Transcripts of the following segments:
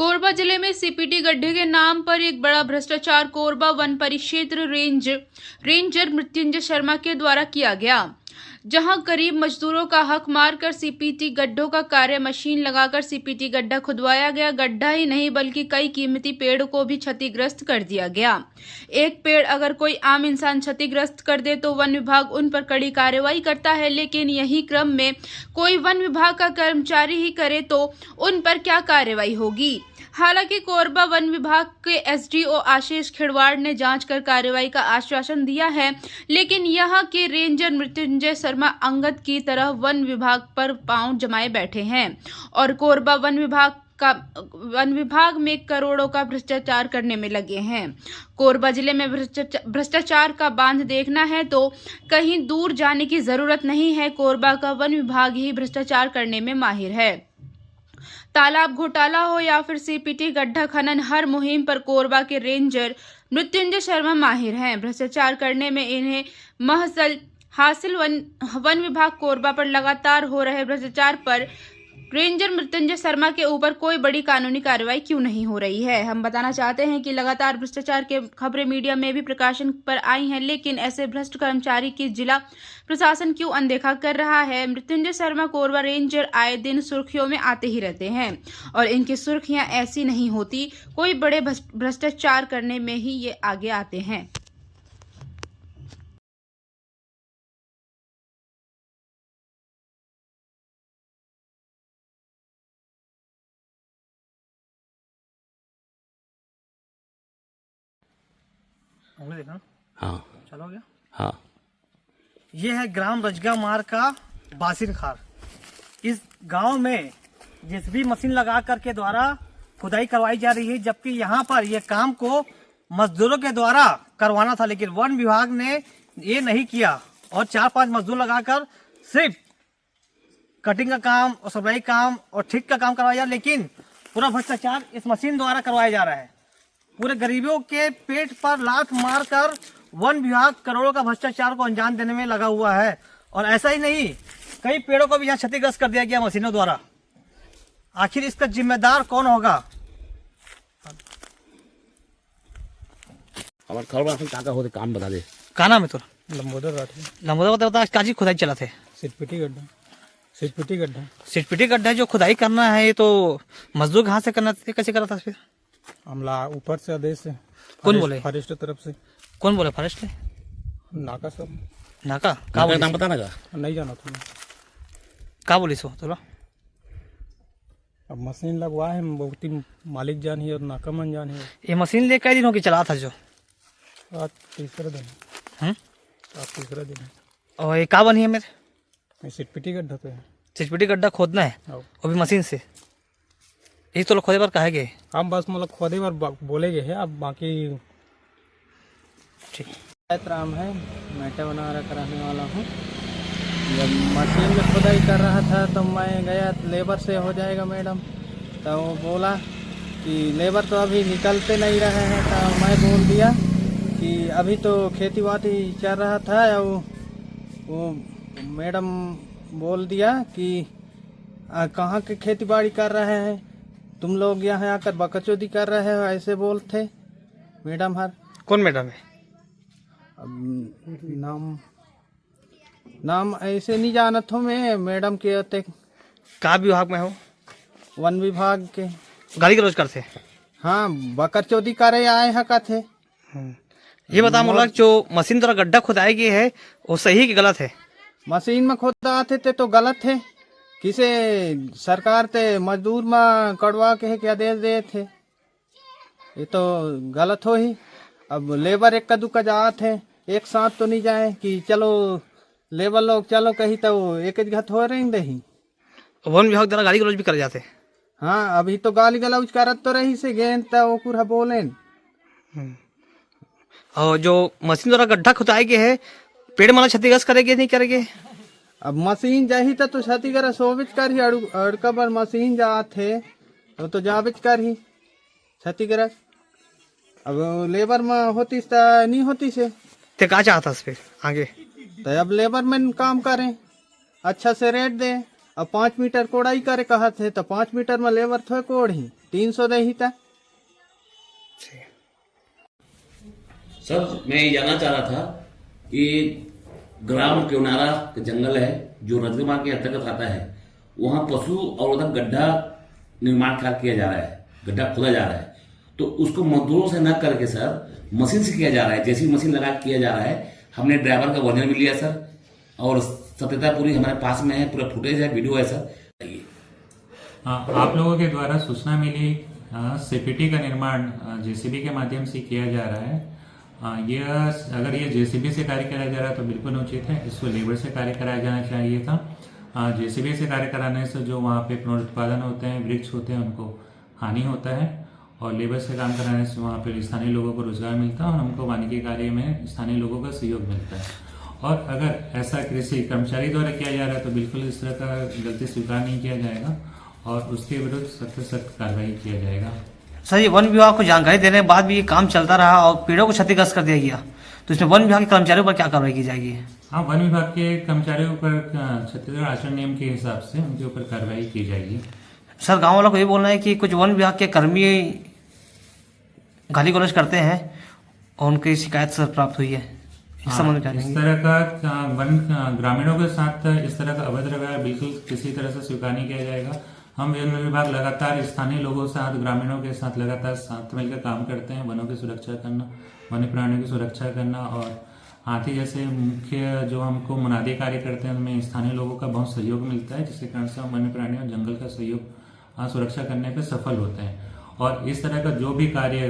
कोरबा जिले में सीपीटी गड्ढे के नाम पर एक बड़ा भ्रष्टाचार कोरबा वन परिक्षेत्र रेंजर मृत्युंजय शर्मा के द्वारा किया गया, जहां गरीब मजदूरों का हक मारकर सीपीटी गड्ढों का कार्य मशीन लगाकर सीपीटी गड्ढा खुदवाया गया। गड्ढा ही नहीं बल्कि कई कीमती पेड़ों को भी क्षतिग्रस्त कर दिया गया। एक पेड़ अगर कोई आम इंसान क्षतिग्रस्त कर दे तो वन विभाग उन पर कड़ी कार्रवाई करता है, लेकिन यही क्रम में कोई वन विभाग का कर्मचारी ही करे तो उन पर क्या कार्रवाई होगी। हालांकि कोरबा वन विभाग के एसडीओ आशीष खिड़वाड़ ने जांच कर कार्रवाई का आश्वासन दिया है, लेकिन यहां के रेंजर मृत्युंजय शर्मा अंगद की तरह वन विभाग पर पांव जमाए बैठे हैं और कोरबा वन विभाग में करोड़ों का भ्रष्टाचार करने में लगे हैं। कोरबा जिले में भ्रष्टाचार का बांध देखना है तो कहीं दूर जाने की जरूरत नहीं है। कोरबा का वन विभाग ही भ्रष्टाचार करने में माहिर है। तालाब घोटाला हो या फिर सीपीटी गड्ढा खनन, हर मुहिम पर कोरबा के रेंजर मृत्युंजय शर्मा माहिर हैं। भ्रष्टाचार करने में इन्हें महसल हासिल। वन विभाग कोरबा पर लगातार हो रहे भ्रष्टाचार पर रेंजर मृत्युंजय शर्मा के ऊपर कोई बड़ी कानूनी कार्रवाई क्यों नहीं हो रही है। हम बताना चाहते हैं कि लगातार भ्रष्टाचार के खबरें मीडिया में भी प्रकाशन पर आई हैं, लेकिन ऐसे भ्रष्ट कर्मचारी की जिला प्रशासन क्यों अनदेखा कर रहा है। मृत्युंजय शर्मा कोरबा रेंजर आए दिन सुर्खियों में आते ही रहते हैं और इनकी सुर्खियां ऐसी नहीं होती, कोई बड़े भ्रष्टाचार करने में ही ये आगे आते हैं। हाँ चलो गया। हाँ। ये है ग्राम रजगा मार का बासिर खार। इस गांव में जेसीबी मशीन लगा कर के द्वारा खुदाई करवाई जा रही है, जबकि यहाँ पर ये काम को मजदूरों के द्वारा करवाना था, लेकिन वन विभाग ने ये नहीं किया और 4-5 मजदूर लगाकर सिर्फ कटिंग का काम और सप्लाई काम और ठीक का काम करवाया, लेकिन पूरा भ्रष्टाचार इस मशीन द्वारा करवाया जा रहा है। पूरे गरीबों के पेट पर लात मारकर वन विभाग करोड़ों का भ्रष्टाचार को अंजाम देने में लगा हुआ है। और ऐसा ही नहीं, कई पेड़ों को भी यहाँ क्षतिग्रस्त कर दिया गया मशीनों द्वारा। आखिर इसका जिम्मेदार कौन होगा। हमारे खबर का होते काम बता दे। का नाम है तो लंबोदर राठी। लंबोदर बता काजी खुदाई चला थे। सिटपिटी गड्ढा। सिटपिटी गड्ढा। सिटपिटी गड्ढा जो खुदाई करना है, ये तो मजदूर कहाँ से करना था, कैसे करा था फिर। हमला ऊपर से आदेश से। कौन बोले? फॉरेस्ट तरफ से। कौन बोले? फॉरेस्ट है नाका सब। नाका का नाम बताना का नहीं जाना तुम्हें। का बोली सो चलो। अब मशीन लगवा है, बहुत ही मालिक जान है और नाका मन जान है। ये मशीन ले कई दिनों की चला था जो आज तीसरा दिन है। आज तीसरा दिन है। और ये का बनी है मेरे सिटपिटी गड्ढा तो है। सिटपिटी गड्ढा खोदना है वो भी मशीन से। ये तो लोग खोदे पर कहे गए। हम बस मतलब खोदे बार बोले गए हैं, अब बाकी ठीक। राम है, मैटे बनारा कराने वाला हूँ। जब मशीन में खुदाई कर रहा था तो मैं गया, लेबर से हो जाएगा मैडम, तो वो बोला कि लेबर तो अभी निकलते नहीं रहे हैं। तो मैं बोल दिया कि अभी तो खेती बाड़ी चल रहा था। वो मैडम बोल दिया कि कहाँ के खेती बाड़ी कर रहे हैं तुम लोग, यहाँ आकर बकचोदी कर रहे हो, ऐसे बोलते मैडम। हर कौन मैडम है? अब नाम ऐसे नहीं जानत हूँ मैं मैडम के होते। का विभाग में हो? वन विभाग के। गाली गलौज करते? हाँ, बकचोदी करे आए हका थे। ये बता मुला, जो मशीन द्वारा गड्ढा खुदाई गई है वो सही कि गलत है? मशीन में खुदाते थे तो गलत थे। किसे सरकार ते मजदूर में कड़वा के क्या आदेश दे थे, ये तो गलत हो ही। अब लेबर एक कदू का जात है, एक साथ तो नहीं जाए कि चलो लेबर लोग चलो कहीं, तो एक घत हो रही नहीं। वन विभाग द्वारा गाली गलौज भी कर जाते? हाँ, अभी तो गाली गलौज करत तो रही से गेंद तो बोले। और जो मशीन द्वारा गड्ढा खुदाई गई है, पेड़ माला क्षतिग्रस्त करेगी नहीं करेगी? अब मशीन जाही तो क्षतिग्रस्त सोबिच कर ही। अड़का पर मशीन जात है तो जाबिच कर ही क्षतिग्रस्त। अब लेबर में होती नहीं होती से। ते का चाहता फिर आगे? तो अब लेबर में काम करें, अच्छा से रेट दें, अब 5 मीटर कोड़ाई करे कहा थे तो 5 मीटर में लेबर थे कोड़ ही 300 नहीं था। सर मैं ये जानना चाह रहा था कि ग्राम क्योनारा का जंगल है जो रजगमा के अंतर्गत आता है, वहाँ पशु और उधर गड्ढा निर्माण कार्य किया जा रहा है, गड्ढा खोदा जा रहा है, तो उसको मजदूरों से न करके सर मशीन से किया जा रहा है। जैसी मशीन लगा किया जा रहा है, हमने ड्राइवर का वर्णन भी लिया सर और सत्यता पूरी हमारे पास में है, पूरा फुटेज है, वीडियो है सर। आप लोगों के द्वारा सूचना मिली सीपीटी का निर्माण जेसीबी के माध्यम से किया जा रहा है। अगर ये जेसीबी से कार्य कराया जा रहा है तो बिल्कुल उचित है, इसको लेबर से कार्य कराया जाना चाहिए था। जेसीबी से कार्य कराने से जो वहाँ पे पुनरुत्पादन होते हैं, वृक्ष होते हैं, उनको हानि होता है, और लेबर से काम कराने से वहाँ पे स्थानीय लोगों को रोजगार मिलता है और हमको वानिकी कार्य में स्थानीय लोगों का सहयोग मिलता है। और अगर ऐसा कृषि कर्मचारी द्वारा किया जा रहा है तो बिल्कुल इस तरह का गलती स्वीकार नहीं किया जाएगा और उसके विरुद्ध सख्त से सख्त कार्रवाई किया जाएगा। सर ये वन विभाग को जानकारी देने के बाद भी ये काम चलता रहा और पेड़ों को क्षतिग्रस्त कर दिया गया, तो इसमें वन विभाग के कर्मचारियों पर क्या कार्रवाई की जाएगी? हाँ, वन विभाग के कर्मचारियों पर छत्तीसगढ़ आचरण नियम के हिसाब से उनके ऊपर कार्रवाई की जाएगी। सर गांव वालों को ये बोलना है कि कुछ वन विभाग के कर्मी गाली गलौज करते हैं और उनकी शिकायत सर प्राप्त हुई है, इस संबंध में इस तरह का वन ग्रामीणों के साथ इस तरह का अवैध व्यवहार बिल्कुल किसी तरह से स्वीकार नहीं किया जाएगा। हम वन विभाग लगातार स्थानीय लोगों के साथ, ग्रामीणों के साथ लगातार साथ मिलकर काम करते हैं, वनों की सुरक्षा करना, वन्य प्राणियों की सुरक्षा करना, और हाथी जैसे मुख्य जो हमको मुनादी कार्य करते हैं उनमें स्थानीय लोगों का बहुत सहयोग मिलता है, जिसके कारण से हम वन्य प्राणियों और जंगल का सहयोग सुरक्षा करने पर सफल होते हैं। और इस तरह का जो भी कार्य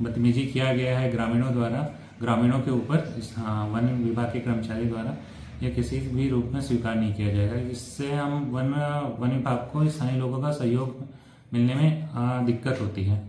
बदतमीजी किया गया है ग्रामीणों द्वारा, ग्रामीणों के ऊपर वन विभाग के कर्मचारी द्वारा, ये किसी भी रूप में स्वीकार नहीं किया जाएगा। इससे हम वन विभाग को स्थानीय लोगों का सहयोग मिलने में दिक्कत होती है।